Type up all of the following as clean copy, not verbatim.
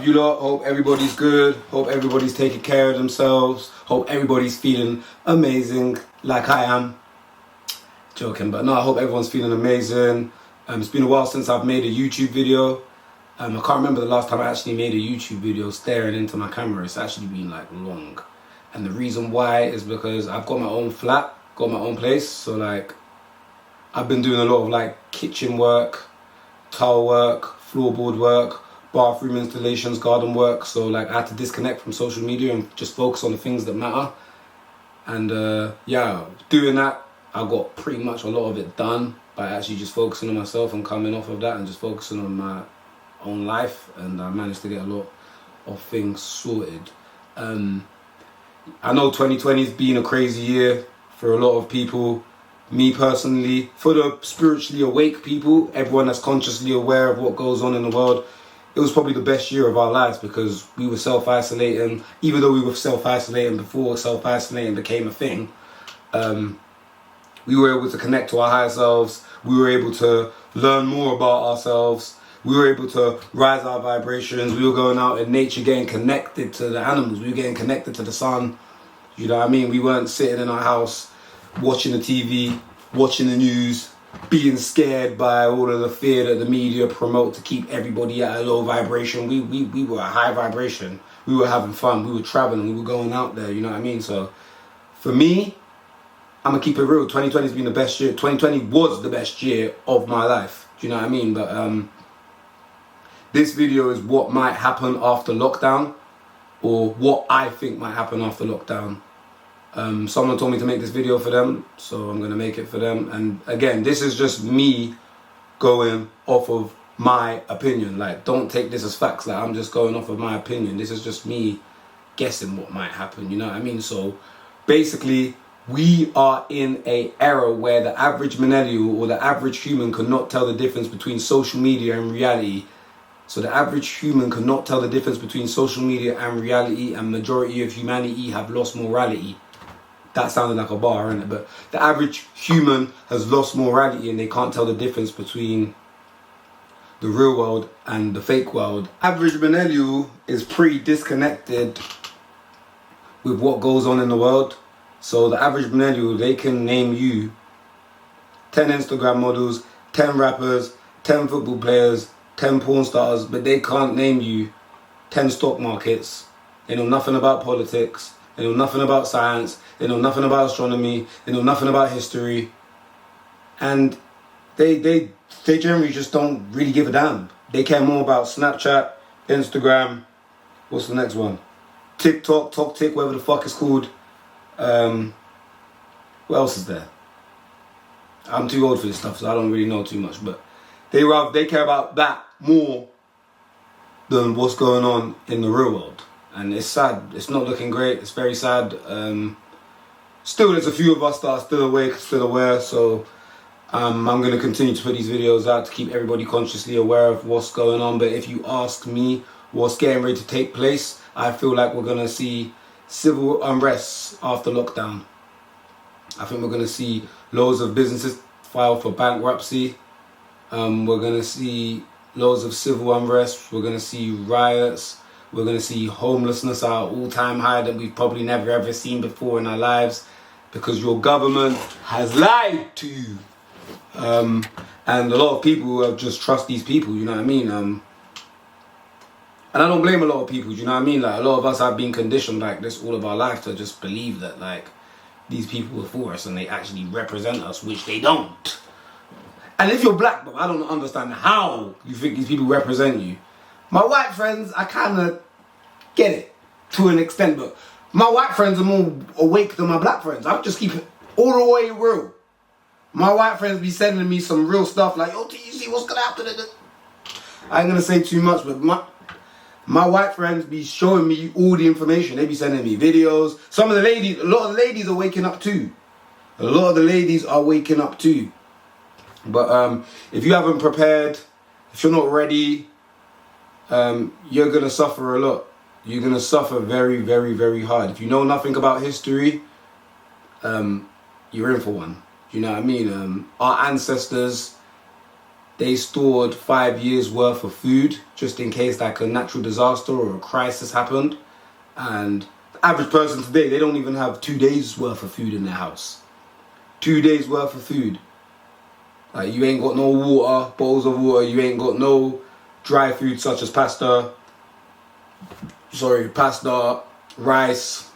up, you lot? Hope everybody's good. Hope everybody's taking care of themselves. Hope everybody's feeling amazing, like I am. Joking, but no, I hope everyone's feeling amazing. It's been a while since I've made a YouTube video. I can't remember the last time I actually made a YouTube video staring into my camera. It's actually been like long. And the reason why is because I've got my own flat, got my own place. So like, I've been doing a lot of like kitchen work, tile work, floorboard work, bathroom installations, garden work. So like I had to disconnect from social media and just focus on the things that matter. And yeah, doing that, I got pretty much a lot of it done by actually just focusing on myself and coming off of that and just focusing on my own life. And I managed to get a lot of things sorted. I know 2020 has been a crazy year for a lot of people. Me personally, for the spiritually awake people, everyone that's consciously aware of what goes on in the world, it was probably the best year of our lives because we were self-isolating. Even though we were self-isolating before self-isolating became a thing, we were able to connect to our higher selves. We were able to learn more about ourselves. We were able to rise our vibrations. We were going out in nature, getting connected to the animals. We were getting connected to the sun. You know what I mean? We weren't sitting in our house watching the TV, watching the news, being scared by all of the fear that the media promote to keep everybody at a low vibration. We were a high vibration. We were having fun. We were traveling. We were going out there. You know what I mean? So for me, I'm going to keep it real. 2020 has been the best year. 2020 was the best year of my life. Do you know what I mean? But this video is what might happen after lockdown, or what I think might happen after lockdown. Someone told me to make this video for them, so I'm going to make it for them. And again, this is just me going off of my opinion. Like, don't take this as facts. Like, I'm just going off of my opinion. This is just me guessing what might happen. You know what I mean? So basically, we are in an era where the average millennial or the average human cannot tell the difference between social media and reality. So the average human cannot tell the difference between social media and reality, and majority of humanity have lost morality. That sounded like a bar, innit? But the average human has lost morality and they can't tell the difference between the real world and the fake world. Average millennial is pretty disconnected with what goes on in the world. So the average millennial, they can name you 10 Instagram models, 10 rappers, 10 football players, 10 porn stars, but they can't name you 10 stock markets. They know nothing about politics. They know nothing about science. They know nothing about astronomy. They know nothing about history. And they generally just don't really give a damn. They care more about Snapchat, Instagram, what's the next one? TikTok, TokTik, whatever the fuck it's called. What else is there? I'm too old for this stuff, so I don't really know too much. But they care about that more than what's going on in the real world. And it's sad. It's not looking great. It's very sad. Still, there's a few of us that are still awake, still aware. So I'm going to continue to put these videos out to keep everybody consciously aware of what's going on. But if you ask me what's getting ready to take place, I feel like we're going to see civil unrest after lockdown. I think we're going to see loads of businesses file for bankruptcy. We're going to see loads of civil unrest. We're going to see riots. We're going to see homelessness at an all-time high that we've probably never ever seen before in our lives, because your government has lied to you. And a lot of people have just trust these people, you know what I mean? And I don't blame a lot of people, you know what I mean? Like, a lot of us have been conditioned like this all of our life to just believe that like these people are for us and they actually represent us, which they don't. And if you're black, but I don't understand how you think these people represent you. My white friends, I kind of get it to an extent, but my white friends are more awake than my black friends. I'm just keeping it all the way real. My white friends be sending me some real stuff like, oh, do you see what's going to happen? I ain't going to say too much, but my white friends be showing me all the information. They be sending me videos. A lot of the ladies are waking up too. A lot of the ladies are waking up too. But if you haven't prepared, if you're not ready, you're going to suffer a lot. You're going to suffer very, very, very hard. If you know nothing about history, you're in for one. You know what I mean? Our ancestors they stored 5 years worth of food just in case like a natural disaster or a crisis happened. And the average person today, they don't even have 2 days worth of food in their house. 2 days worth of food. Like, you ain't got no water, bottles of water, you ain't got no dry food such as pasta, rice,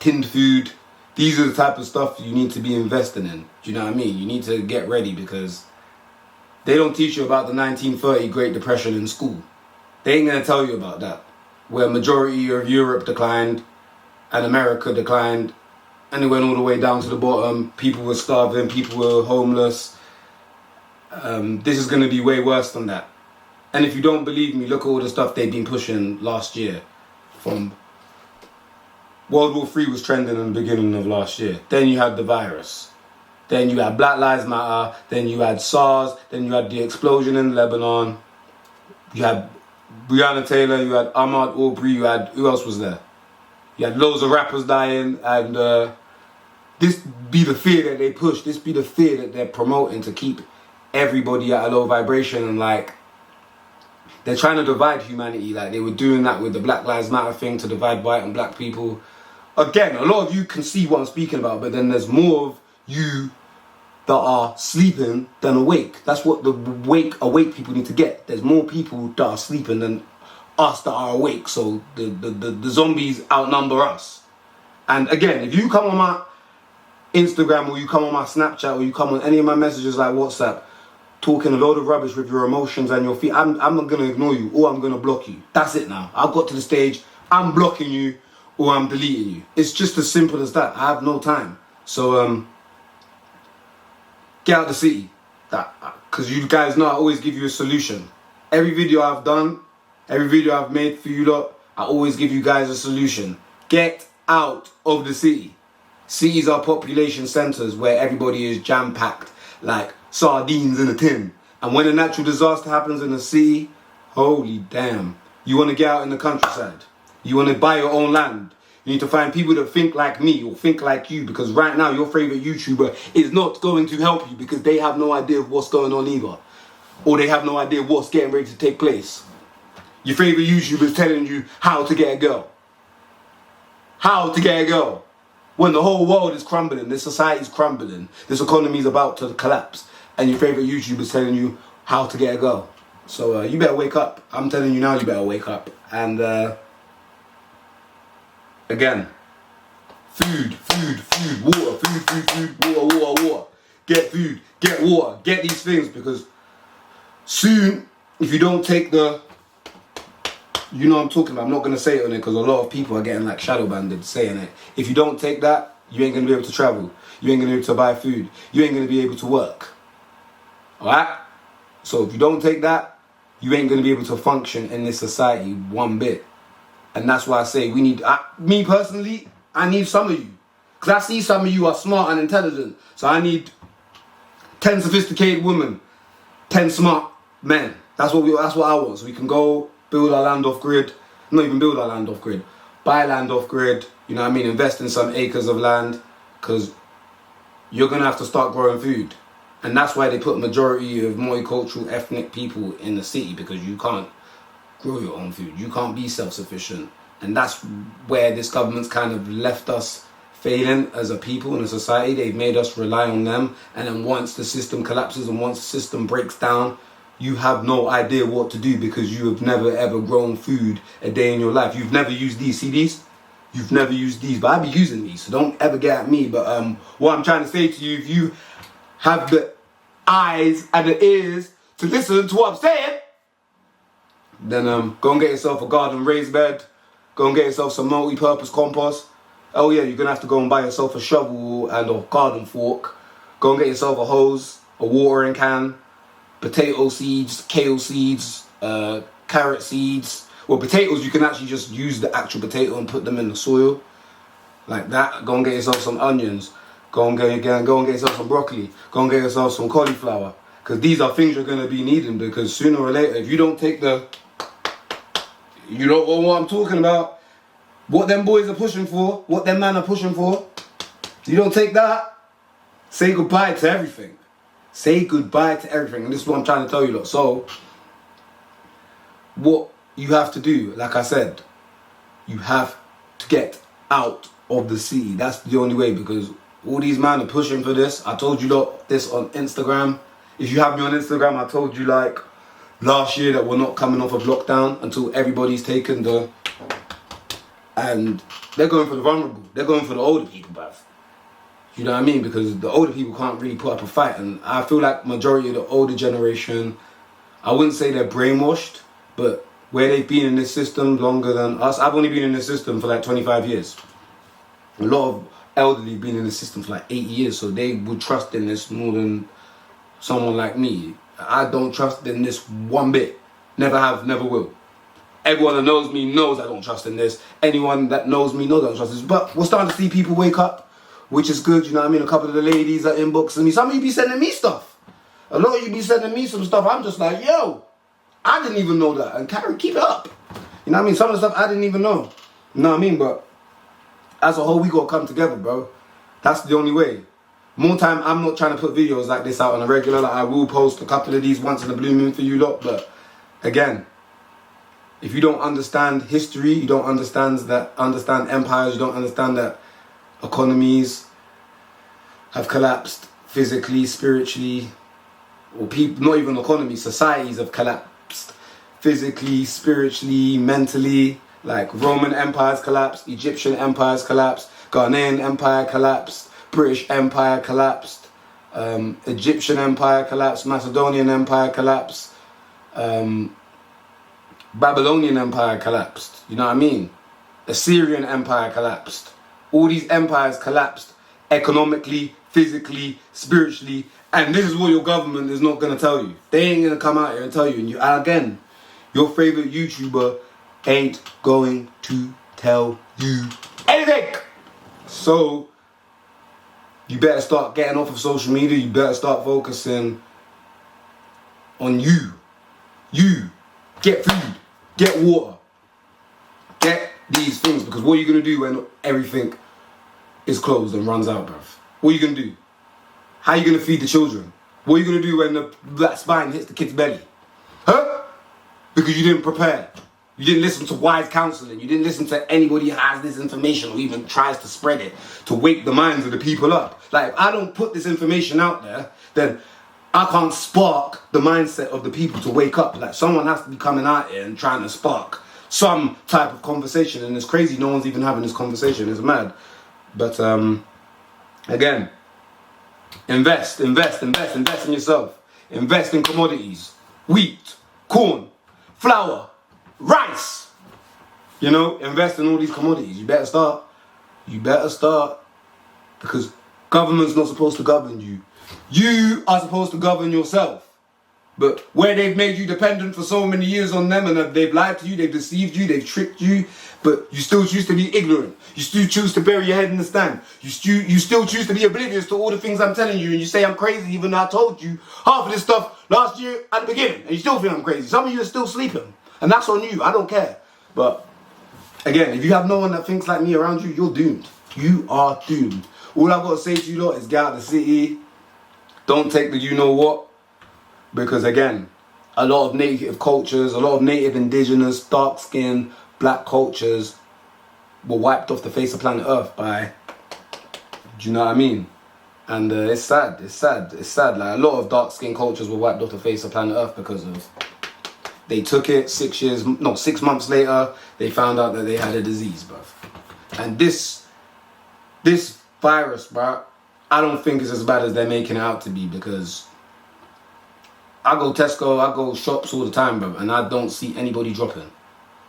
tinned food. These are the type of stuff you need to be investing in. Do you know what I mean? You need to get ready, because they don't teach you about the 1930 Great Depression in school. They ain't going to tell you about that, where majority of Europe declined and America declined, and it went all the way down to the bottom. People were starving, people were homeless. This is going to be way worse than that. And if you don't believe me, look at all the stuff they've been pushing last year. From World War III was trending in the beginning of last year. Then you had the virus. Then you had Black Lives Matter. Then you had SARS. Then you had the explosion in Lebanon. You had Breonna Taylor. You had Ahmaud Arbery. You had, who else was there? You had loads of rappers dying. And this be the fear that they push. This be the fear that they're promoting to keep everybody at a low vibration. And like, they're trying to divide humanity. Like, they were doing that with the Black Lives Matter thing to divide white and black people. Again, a lot of you can see what I'm speaking about, but then there's more of you that are sleeping than awake. That's what the awake people need to get. There's more people that are sleeping than us that are awake. So the zombies outnumber us. And again, if you come on my Instagram or you come on my Snapchat or you come on any of my messages like WhatsApp, talking a load of rubbish with your emotions and your feet, I'm not going to ignore you, or I'm going to block you. That's it now. I've got to the stage, I'm blocking you or I'm deleting you. It's just as simple as that. I have no time. So get out the city. Because you guys know I always give you a solution. Every video I've done, every video I've made for you lot, I always give you guys a solution. Get out of the city. Cities are population centres where everybody is jam-packed like sardines in a tin. And when a natural disaster happens in a city, holy damn. You want to get out in the countryside. You want to buy your own land. You need to find people that think like me or think like you, because right now your favourite YouTuber is not going to help you because they have no idea of what's going on either. Or they have no idea what's getting ready to take place. Your favourite YouTuber is telling you how to get a girl. How to get a girl. When the whole world is crumbling, this society is crumbling, this economy is about to collapse, and your favourite YouTuber is telling you how to get a girl. So you better wake up. I'm telling you now, you better wake up. And again, food, water, water. Get food, get water, get these things, because soon, if you don't take the, you know what I'm talking about, I'm not going to say it on it because a lot of people are getting like shadow banded saying it. If you don't take that, you ain't going to be able to travel. You ain't going to be able to buy food. You ain't going to be able to work. Alright? So if you don't take that, you ain't going to be able to function in this society one bit. And that's why I say we need, me personally, I need some of you. Because I see some of you are smart and intelligent. So I need 10 sophisticated women, 10 smart men. That's what I want. So we can go build our land off grid. Not even build our land off grid. Buy land off grid. You know what I mean? Invest in some acres of land. Because you're going to have to start growing food. And that's why they put majority of multicultural ethnic people in the city. Because you can't grow your own food. You can't be self-sufficient. And that's where this government's kind of left us failing as a people and a society. They've made us rely on them. And then once the system collapses and once the system breaks down, you have no idea what to do because you have never ever grown food a day in your life. You've never used these. See these? You've never used these, but I be using these, so don't ever get at me. But what I'm trying to say to you, if you have the eyes and the ears to listen to what I'm saying, then go and get yourself a garden raised bed. Go and get yourself some multi-purpose compost. Oh yeah, you're gonna have to go and buy yourself a shovel and a garden fork. Go and get yourself a hose, a watering can, potato seeds, kale seeds, carrot seeds. Well, potatoes, you can actually just use the actual potato and put them in the soil. Like that. Go and get yourself some onions. Go and get yourself some broccoli. Go and get yourself some cauliflower. Because these are things you're going to be needing, because sooner or later, if you don't take the... You don't know what I'm talking about. What them boys are pushing for, what them men are pushing for. You don't take that, say goodbye to everything. Say goodbye to everything. And this is what I'm trying to tell you lot. So, what you have to do, like I said, you have to get out of the city. That's the only way, because all these men are pushing for this. I told you lot this on Instagram. If you have me on Instagram, I told you like last year that we're not coming off of lockdown until everybody's taken the... And they're going for the vulnerable. They're going for the older people, bruv. You know what I mean? Because the older people can't really put up a fight. And I feel like majority of the older generation, I wouldn't say they're brainwashed, but where they've been in this system longer than us. I've only been in this system for like 25 years. A lot of elderly been in the system for like 8 years, so they would trust in this more than someone like me. I don't trust in this one bit. Never have, never will. Everyone that knows me knows I don't trust in this. Anyone that knows me knows I don't trust this. But we're starting to see people wake up, which is good, you know what I mean? A couple of the ladies are inboxing me. Some of you be sending me stuff. A lot of you be sending me some stuff. I'm just like, yo, I didn't even know that. And Karen, keep it up. You know what I mean? Some of the stuff I didn't even know. You know what I mean? But as a whole, we gotta come together, bro. That's the only way. More time, I'm not trying to put videos like this out on a regular. Like, I will post a couple of these once in a blue moon for you lot. But again, if you don't understand history, you don't understand empires, you don't understand that economies have collapsed physically, spiritually, or people, not even economies, societies have collapsed physically, spiritually, mentally. Like Roman empires collapsed, Egyptian empires collapsed, Ghanaian empire collapsed, British empire collapsed, Egyptian empire collapsed, Macedonian empire collapsed, Babylonian empire collapsed, you know what I mean? Assyrian empire collapsed. All these empires collapsed economically, physically, spiritually, and this is what your government is not going to tell you. They ain't going to come out here and tell you. And again, your favorite YouTuber ain't going to tell you anything. So, you better start getting off of social media. You better start focusing on you. You. Get food. Get water. Get these things. Because what are you going to do when everything is closed and runs out, bruv? What are you going to do? How are you going to feed the children? What are you going to do when the black spine hits the kid's belly? Huh? Because you didn't prepare. You didn't listen to wise counseling. You didn't listen to anybody who has this information or even tries to spread it to wake the minds of the people up. Like, if I don't put this information out there, then I can't spark the mindset of the people to wake up. Like, someone has to be coming out here and trying to spark some type of conversation. And it's crazy no one's even having this conversation. It's mad. But, again, invest in yourself. Invest in commodities. Wheat, corn, flour, rice. You know, invest in all these commodities. You better start. You better start. Because government's not supposed to govern you. You are supposed to govern yourself. But where they've made you dependent for so many years on them, and they've lied to you, they've deceived you, they've tricked you, but you still choose to be ignorant. You still choose to bury your head in the sand. You still choose to be oblivious to all the things I'm telling you, and you say I'm crazy even though I told you half of this stuff last year at the beginning, and you still think I'm crazy. Some of you are still sleeping, and that's on you. I don't care. But again, if you have no one that thinks like me around you, you're doomed. You are doomed. All I've got to say to you lot is get out of the city. Don't take the you-know-what. Because again, a lot of native cultures, a lot of native, indigenous, dark-skinned, black cultures were wiped off the face of planet Earth by, do you know what I mean? And it's sad. Like, a lot of dark-skinned cultures were wiped off the face of planet Earth because of, they took it 6 months later, they found out that they had a disease, bruv. And this virus, bruh, I don't think it's as bad as they're making it out to be, because I go Tesco, I go shops all the time, bro, and I don't see anybody dropping.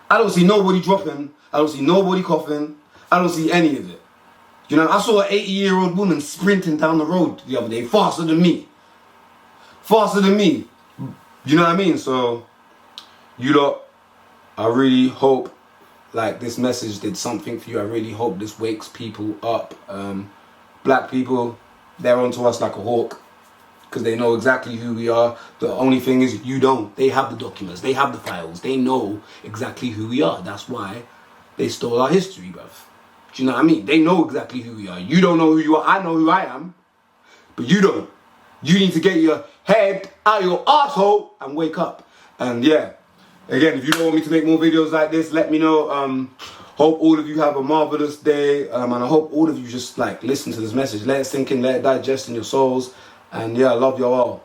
I don't see nobody dropping. I don't see nobody coughing. I don't see any of it. You know, I saw an 80-year-old woman sprinting down the road the other day, faster than me. Faster than me. You know what I mean? So, you lot, I really hope, like, this message did something for you. I really hope this wakes people up. Black people, they're onto us like a hawk, because they know exactly who we are. The only thing is, you don't. They have the documents. They have the files. They know exactly who we are. That's why they stole our history, bruv. Do you know what I mean? They know exactly who we are. You don't know who you are. I know who I am. But you don't. You need to get your head out of your arsehole and wake up. And yeah, again, if you don't want me to make more videos like this, let me know. Hope all of you have a marvelous day. And I hope all of you just like listen to this message. Let it sink in, let it digest in your souls. And yeah, I love you all.